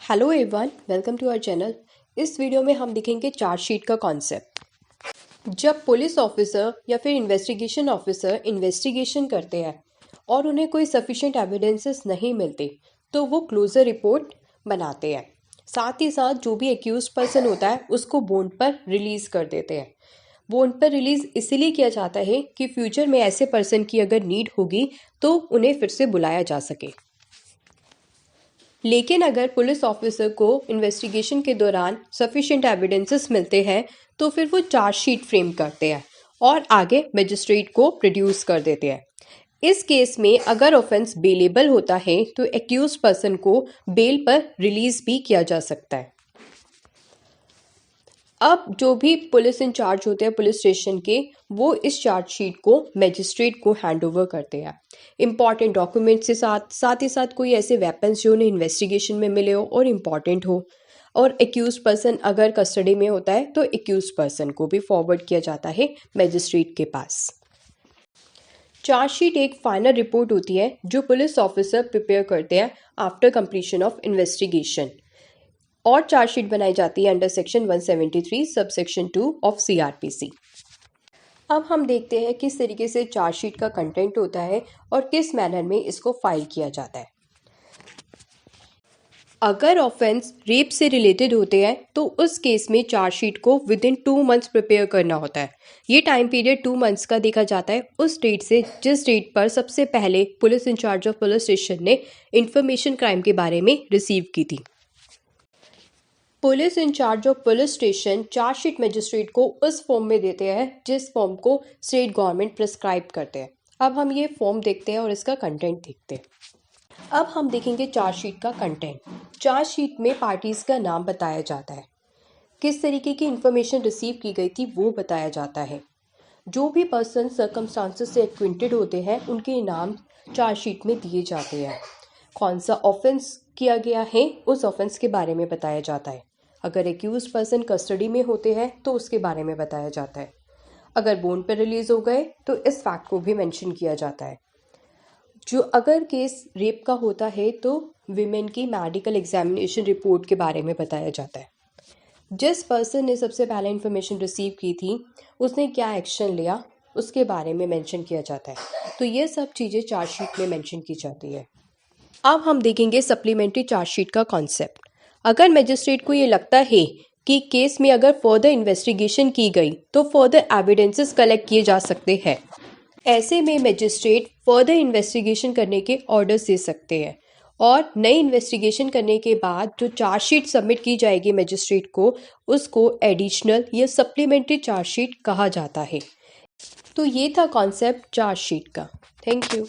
Hello everyone, welcome to our channel. इस video में हम देखेंगे चार्जशीट का कॉन्सेप्ट। जब पुलिस ऑफिसर या फिर इन्वेस्टिगेशन ऑफिसर इन्वेस्टिगेशन करते हैं और उन्हें कोई सफिशिएंट एविडेंसेस नहीं मिलते तो वो क्लोजर रिपोर्ट बनाते हैं। साथ ही साथ जो भी एक्यूज्ड पर्सन होता है उसको बॉन्ड पर रिलीज कर देते हैं। बॉन्ड पर रिलीज इसीलिए किया जाता है कि फ्यूचर में ऐसे पर्सन की अगर नीड होगी तो उन्हें फिर से बुलाया जा सके। लेकिन अगर पुलिस ऑफिसर को इन्वेस्टिगेशन के दौरान सफिशिएंट एविडेंसेस मिलते हैं तो फिर वो चार्जशीट फ्रेम करते हैं और आगे मजिस्ट्रेट को प्रोड्यूस कर देते हैं। इस केस में अगर ऑफेंस बेलेबल होता है तो एक्यूज पर्सन को बेल पर रिलीज भी किया जा सकता है। अब जो भी पुलिस इंचार्ज होते हैं पुलिस स्टेशन के, वो इस चार्जशीट को मजिस्ट्रेट को हैंड ओवर करते हैं। इम्पॉर्टेंट डॉक्यूमेंट्स के साथ ही साथ कोई ऐसे वेपन्स जो उन्हें इन्वेस्टिगेशन में मिले हो और इम्पॉर्टेंट हो, और एक्यूज पर्सन अगर कस्टडी में होता है तो एक्यूज पर्सन को भी फॉरवर्ड किया जाता है मजिस्ट्रेट के पास। चार्जशीट एक फाइनल रिपोर्ट होती है जो पुलिस ऑफिसर प्रिपेयर करते हैं आफ्टर कंप्लीशन ऑफ इन्वेस्टिगेशन, और चार्जशीट बनाई जाती है under section 173 sub section 2 of CrPC. अब हम देखते हैं किस तरीके से चार्जशीट का कंटेंट होता है और किस मैनर में इसको फाइल किया जाता है। अगर ऑफेंस रेप से रिलेटेड होते हैं तो उस केस में चार्जशीट को विद इन 2 मंथ्स प्रिपेयर करना होता है। ये टाइम पीरियड 2 मंथ्स का देखा जाता है उस डेट से जिस डेट पर सबसे पहले police incharge of police station ने इंफॉर्मेशन क्राइम के बारे में रिसीव की थी। Police incharge of police station chargesheet magistrate को उस फॉर्म में देते हैं जिस फॉर्म को स्टेट गवर्नमेंट प्रिस्क्राइब करते हैं। अब हम ये फॉर्म देखते हैं और इसका कंटेंट देखते हैं। अब हम देखेंगे चार्जशीट का कंटेंट। चार्जशीट में पार्टीज का नाम बताया जाता है, किस तरीके की इंफॉर्मेशन रिसीव की गई थी वो बताया जाता है, जो भी पर्सन सर्कमस्टांसेस से एक्विंटेड होते हैं उनके नाम चार्जशीट में दिए जाते हैं। कौन सा ऑफेंस किया गया है उस ऑफेंस के बारे में बताया जाता है। अगर एक्यूज पर्सन कस्टडी में होते हैं तो उसके बारे में बताया जाता है। अगर बॉन्ड पर रिलीज हो गए तो इस फैक्ट को भी मेंशन किया जाता है। जो अगर केस रेप का होता है तो विमेन की मेडिकल एग्जामिनेशन रिपोर्ट के बारे में बताया जाता है। जिस पर्सन ने सबसे पहले इंफॉर्मेशन रिसीव की थी उसने क्या एक्शन लिया उसके बारे में मेंशन किया जाता है। तो ये सब चीज़ें चार्जशीट में मेंशन की जाती है। अब हम देखेंगे सप्लीमेंट्री चार्जशीट का कॉन्सेप्ट। अगर मजिस्ट्रेट को ये लगता है कि केस में अगर फर्दर इन्वेस्टिगेशन की गई तो फर्दर एविडेंसेस कलेक्ट किए जा सकते हैं, ऐसे में मजिस्ट्रेट फर्दर इन्वेस्टिगेशन करने के ऑर्डर्स दे सकते हैं और नई इन्वेस्टिगेशन करने के बाद जो चार्जशीट सबमिट की जाएगी मजिस्ट्रेट को, उसको एडिशनल या सप्लीमेंट्री चार्जशीट कहा जाता है। तो ये था कॉन्सेप्ट चार्जशीट का। Thank you.